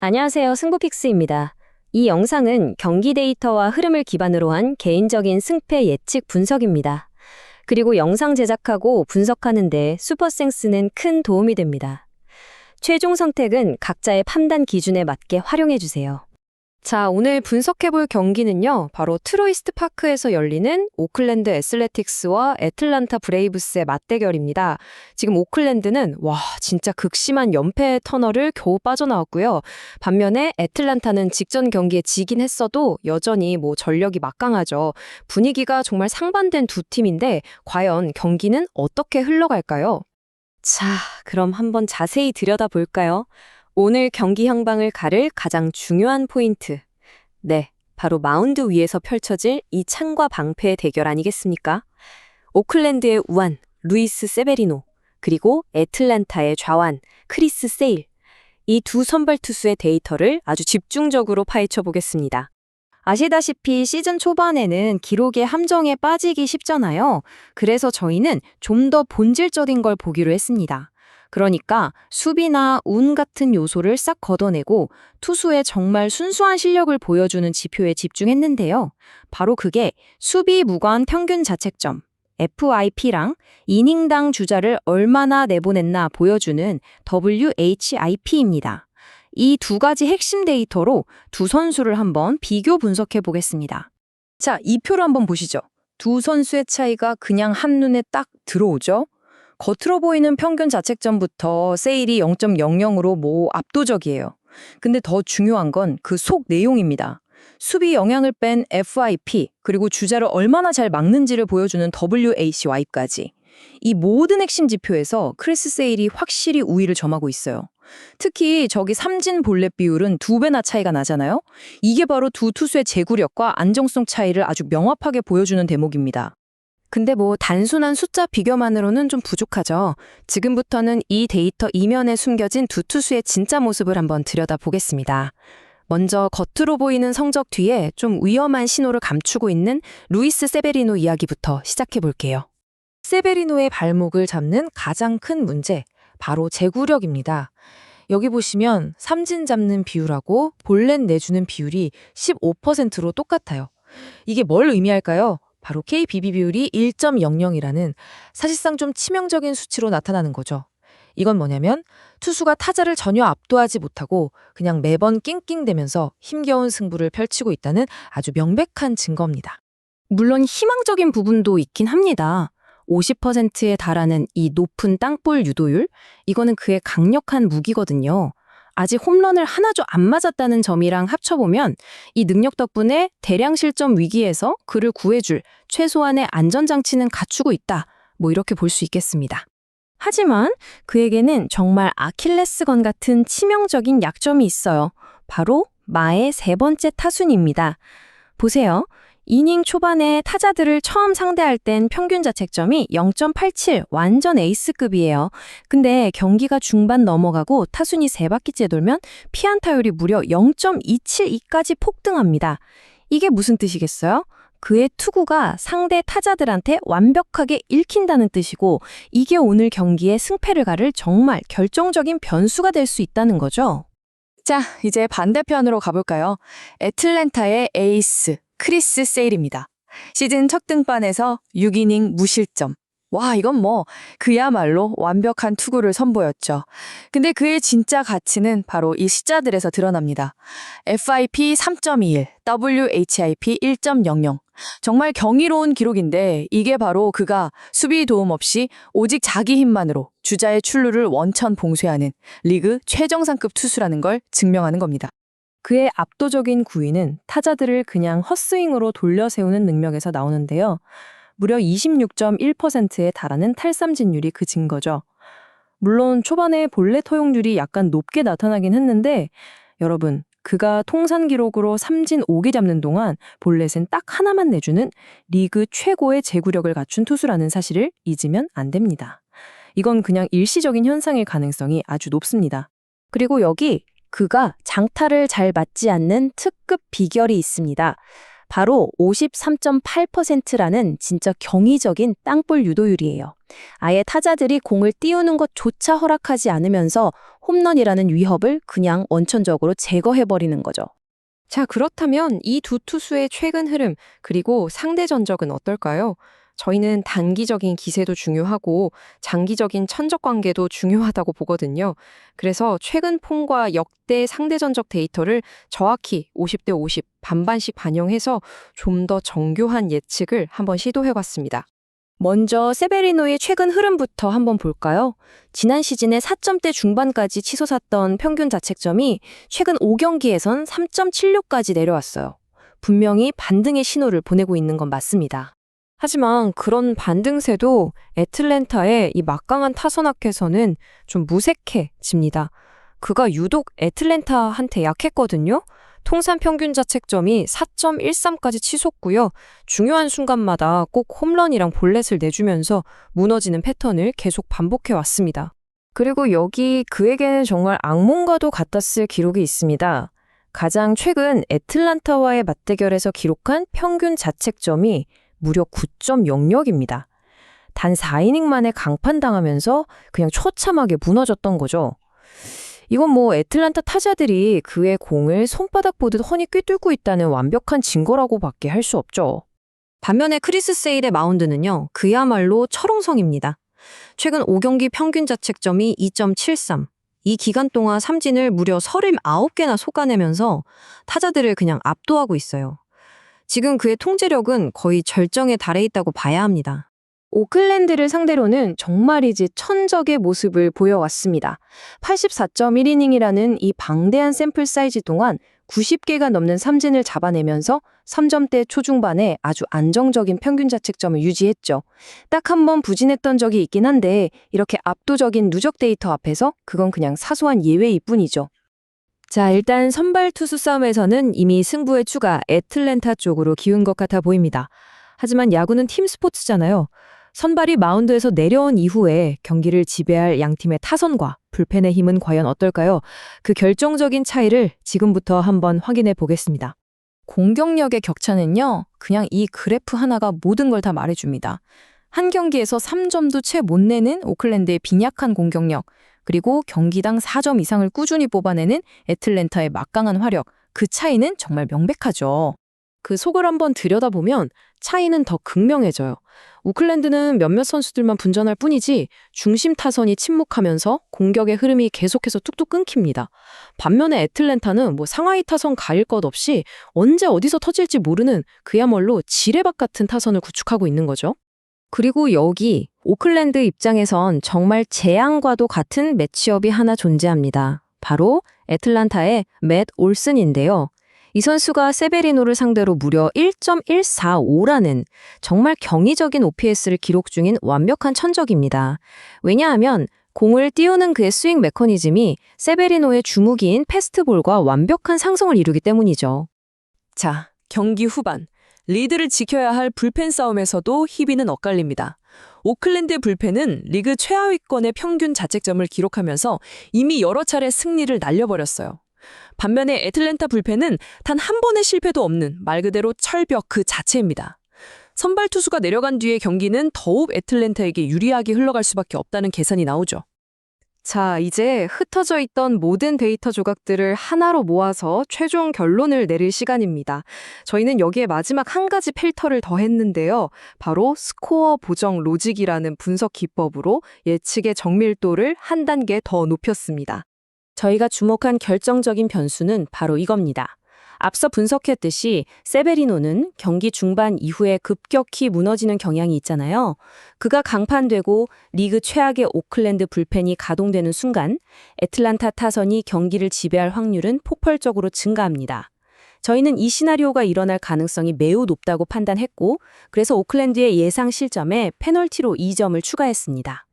안녕하세요. 승부픽스입니다. 이 영상은 경기 데이터와 흐름을 기반으로 한 개인적인 승패 예측 분석입니다. 그리고 영상 제작하고 분석하는데 슈퍼센스는 큰 도움이 됩니다. 최종 선택은 각자의 판단 기준에 맞게 활용해주세요. 자, 오늘 분석해볼 경기는요, 바로 트로이스트 파크에서 열리는 오클랜드 애슬레틱스와 애틀란타 브레이브스의 맞대결입니다. 지금 오클랜드는 진짜 극심한 연패 터널을 겨우 빠져나왔고요. 반면에 애틀란타는 직전 경기에 지긴 했어도 여전히 전력이 막강하죠. 분위기가 정말 상반된 두 팀인데 과연 경기는 어떻게 흘러갈까요? 자, 그럼 한번 자세히 들여다볼까요? 오늘 경기 향방을 가를 가장 중요한 포인트. 네, 바로 마운드 위에서 펼쳐질 이 창과 방패의 대결 아니겠습니까? 오클랜드의 우완, 루이스 세베리노, 그리고 애틀랜타의 좌완, 크리스 세일. 이 두 선발 투수의 데이터를 아주 집중적으로 파헤쳐 보겠습니다. 아시다시피 시즌 초반에는 기록의 함정에 빠지기 쉽잖아요. 그래서 저희는 좀 더 본질적인 걸 보기로 했습니다. 그러니까 수비나 운 같은 요소를 싹 걷어내고 투수의 정말 순수한 실력을 보여주는 지표에 집중했는데요. 바로 그게 수비 무관 평균 자책점, FIP랑 이닝당 주자를 얼마나 내보냈나 보여주는 WHIP입니다. 이 두 가지 핵심 데이터로 두 선수를 한번 비교 분석해 보겠습니다. 자, 이 표를 한번 보시죠. 두 선수의 차이가 그냥 한눈에 딱 들어오죠? 겉으로 보이는 평균 자책점부터 세일이 0.00으로 압도적이에요. 근데 더 중요한 건 그 속 내용입니다. 수비 영향을 뺀 FIP, 그리고 주자를 얼마나 잘 막는지를 보여주는 WHY까지. 이 모든 핵심 지표에서 크리스 세일이 확실히 우위를 점하고 있어요. 특히 저기 삼진 볼넷 비율은 2배나 차이가 나잖아요. 이게 바로 두 투수의 제구력과 안정성 차이를 아주 명확하게 보여주는 대목입니다. 근데 단순한 숫자 비교만으로는 좀 부족하죠. 지금부터는 이 데이터 이면에 숨겨진 두 투수의 진짜 모습을 한번 들여다보겠습니다. 먼저 겉으로 보이는 성적 뒤에 좀 위험한 신호를 감추고 있는 루이스 세베리노 이야기부터 시작해 볼게요. 세베리노의 발목을 잡는 가장 큰 문제, 바로 제구력입니다. 여기 보시면 삼진 잡는 비율하고 볼넷 내주는 비율이 15%로 똑같아요. 이게 뭘 의미할까요? 바로 KBB 비율이 1.00이라는 사실상 좀 치명적인 수치로 나타나는 거죠. 이건 뭐냐면 투수가 타자를 전혀 압도하지 못하고 그냥 매번 낑낑대면서 힘겨운 승부를 펼치고 있다는 아주 명백한 증거입니다. 물론 희망적인 부분도 있긴 합니다. 50%에 달하는 이 높은 땅볼 유도율, 이거는 그의 강력한 무기거든요. 아직 홈런을 하나도 안 맞았다는 점이랑 합쳐보면 이 능력 덕분에 대량 실점 위기에서 그를 구해줄 최소한의 안전장치는 갖추고 있다. 이렇게 볼 수 있겠습니다. 하지만 그에게는 정말 아킬레스건 같은 치명적인 약점이 있어요. 바로 마의 세 번째 타순입니다. 보세요. 이닝 초반에 타자들을 처음 상대할 땐 평균 자책점이 0.87, 완전 에이스급이에요. 근데 경기가 중반 넘어가고 타순이 3바퀴째 돌면 피안타율이 무려 0.272까지 폭등합니다. 이게 무슨 뜻이겠어요? 그의 투구가 상대 타자들한테 완벽하게 읽힌다는 뜻이고, 이게 오늘 경기의 승패를 가를 정말 결정적인 변수가 될 수 있다는 거죠. 자, 이제 반대편으로 가볼까요? 애틀랜타의 에이스 크리스 세일입니다. 시즌 첫 등반에서 6이닝 무실점. 이건 그야말로 완벽한 투구를 선보였죠. 근데 그의 진짜 가치는 바로 이 숫자들에서 드러납니다. FIP 3.21, WHIP 1.00. 정말 경이로운 기록인데 이게 바로 그가 수비 도움 없이 오직 자기 힘만으로 주자의 출루를 원천 봉쇄하는 리그 최정상급 투수라는 걸 증명하는 겁니다. 그의 압도적인 구위는 타자들을 그냥 헛스윙으로 돌려세우는 능력에서 나오는데요. 무려 26.1%에 달하는 탈삼진율이 그 증거죠. 물론 초반에 볼넷 허용률이 약간 높게 나타나긴 했는데 여러분, 그가 통산 기록으로 삼진 5개 잡는 동안 볼넷은 딱 하나만 내주는 리그 최고의 제구력을 갖춘 투수라는 사실을 잊으면 안 됩니다. 이건 그냥 일시적인 현상일 가능성이 아주 높습니다. 그리고 여기 그가 장타를 잘 맞지 않는 특급 비결이 있습니다. 바로 53.8%라는 진짜 경이적인 땅볼 유도율이에요. 아예 타자들이 공을 띄우는 것조차 허락하지 않으면서 홈런이라는 위협을 그냥 원천적으로 제거해버리는 거죠. 자, 그렇다면 이 두 투수의 최근 흐름, 그리고 상대 전적은 어떨까요? 저희는 단기적인 기세도 중요하고 장기적인 천적 관계도 중요하다고 보거든요. 그래서 최근 폼과 역대 상대 전적 데이터를 정확히 50대 50 반반씩 반영해서 좀 더 정교한 예측을 한번 시도해봤습니다. 먼저 세베리노의 최근 흐름부터 한번 볼까요? 지난 시즌에 4점대 중반까지 치솟았던 평균 자책점이 최근 5경기에선 3.76까지 내려왔어요. 분명히 반등의 신호를 보내고 있는 건 맞습니다. 하지만 그런 반등세도 애틀랜타의 이 막강한 타선 앞에서는 좀 무색해집니다. 그가 유독 애틀랜타한테 약했거든요. 통산 평균 자책점이 4.13까지 치솟고요. 중요한 순간마다 꼭 홈런이랑 볼넷을 내주면서 무너지는 패턴을 계속 반복해 왔습니다. 그리고 여기 그에게는 정말 악몽과도 같았을 기록이 있습니다. 가장 최근 애틀란타와의 맞대결에서 기록한 평균 자책점이 무려 9.06입니다. 단 4이닝 만에 강판당하면서 그냥 처참하게 무너졌던 거죠. 이건 뭐 애틀란타 타자들이 그의 공을 손바닥 보듯 훤히 꿰뚫고 있다는 완벽한 증거라고밖에 할 수 없죠. 반면에 크리스 세일의 마운드는요, 그야말로 철옹성입니다. 최근 5경기 평균 자책점이 2.73. 이 기간 동안 삼진을 무려 39개나 쏟아내면서 타자들을 그냥 압도하고 있어요. 지금 그의 통제력은 거의 절정에 달해 있다고 봐야 합니다. 오클랜드를 상대로는 정말이지 천적의 모습을 보여왔습니다. 84.1이닝이라는 이 방대한 샘플 사이즈 동안 90개가 넘는 삼진을 잡아내면서 3점대 초중반에 아주 안정적인 평균 자책점을 유지했죠. 딱 한 번 부진했던 적이 있긴 한데 이렇게 압도적인 누적 데이터 앞에서 그건 그냥 사소한 예외일 뿐이죠. 자, 일단 선발 투수 싸움에서는 이미 승부의 추가 애틀랜타 쪽으로 기운 것 같아 보입니다. 하지만 야구는 팀 스포츠잖아요. 선발이 마운드에서 내려온 이후에 경기를 지배할 양팀의 타선과 불펜의 힘은 과연 어떨까요? 그 결정적인 차이를 지금부터 한번 확인해 보겠습니다. 공격력의 격차는요, 그냥 이 그래프 하나가 모든 걸 다 말해줍니다. 한 경기에서 3점도 채 못 내는 오클랜드의 빈약한 공격력, 그리고 경기당 4점 이상을 꾸준히 뽑아내는 애틀랜타의 막강한 화력, 그 차이는 정말 명백하죠. 그 속을 한번 들여다보면 차이는 더 극명해져요. 오클랜드는 몇몇 선수들만 분전할 뿐이지 중심 타선이 침묵하면서 공격의 흐름이 계속해서 뚝뚝 끊깁니다. 반면에 애틀랜타는 뭐 상하이 타선 가릴 것 없이 언제 어디서 터질지 모르는 그야말로 지뢰밭 같은 타선을 구축하고 있는 거죠. 그리고 여기 오클랜드 입장에선 정말 재앙과도 같은 매치업이 하나 존재합니다. 바로 애틀란타의 맷 올슨인데요. 이 선수가 세베리노를 상대로 무려 1.145라는 정말 경이적인 OPS를 기록 중인 완벽한 천적입니다. 왜냐하면 공을 띄우는 그의 스윙 메커니즘이 세베리노의 주무기인 패스트볼과 완벽한 상성을 이루기 때문이죠. 자, 경기 후반. 리드를 지켜야 할 불펜 싸움에서도 희비는 엇갈립니다. 오클랜드 불펜은 리그 최하위권의 평균 자책점을 기록하면서 이미 여러 차례 승리를 날려버렸어요. 반면에 애틀랜타 불펜은 단 한 번의 실패도 없는 말 그대로 철벽 그 자체입니다. 선발 투수가 내려간 뒤의 경기는 더욱 애틀랜타에게 유리하게 흘러갈 수밖에 없다는 계산이 나오죠. 자, 이제 흩어져 있던 모든 데이터 조각들을 하나로 모아서 최종 결론을 내릴 시간입니다. 저희는 여기에 마지막 한 가지 필터를 더했는데요. 바로 스코어 보정 로직이라는 분석 기법으로 예측의 정밀도를 한 단계 더 높였습니다. 저희가 주목한 결정적인 변수는 바로 이겁니다. 앞서 분석했듯이 세베리노는 경기 중반 이후에 급격히 무너지는 경향이 있잖아요. 그가 강판되고 리그 최악의 오클랜드 불펜이 가동되는 순간 애틀란타 타선이 경기를 지배할 확률은 폭발적으로 증가합니다. 저희는 이 시나리오가 일어날 가능성이 매우 높다고 판단했고, 그래서 오클랜드의 예상 실점에 페널티로 2점을 추가했습니다.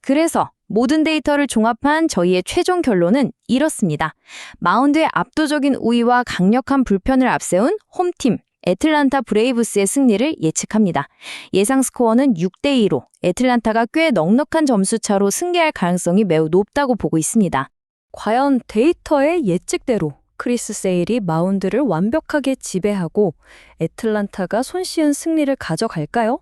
그래서 모든 데이터를 종합한 저희의 최종 결론은 이렇습니다. 마운드의 압도적인 우위와 강력한 불펜을 앞세운 홈팀 애틀란타 브레이브스의 승리를 예측합니다. 예상 스코어는 6대2로 애틀란타가 꽤 넉넉한 점수차로 승리할 가능성이 매우 높다고 보고 있습니다. 과연 데이터의 예측대로 크리스 세일이 마운드를 완벽하게 지배하고 애틀란타가 손쉬운 승리를 가져갈까요?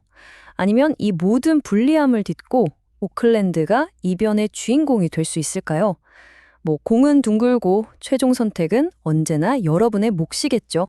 아니면 이 모든 불리함을 딛고 오클랜드가 이변의 주인공이 될 수 있을까요? 공은 둥글고 최종 선택은 언제나 여러분의 몫이겠죠.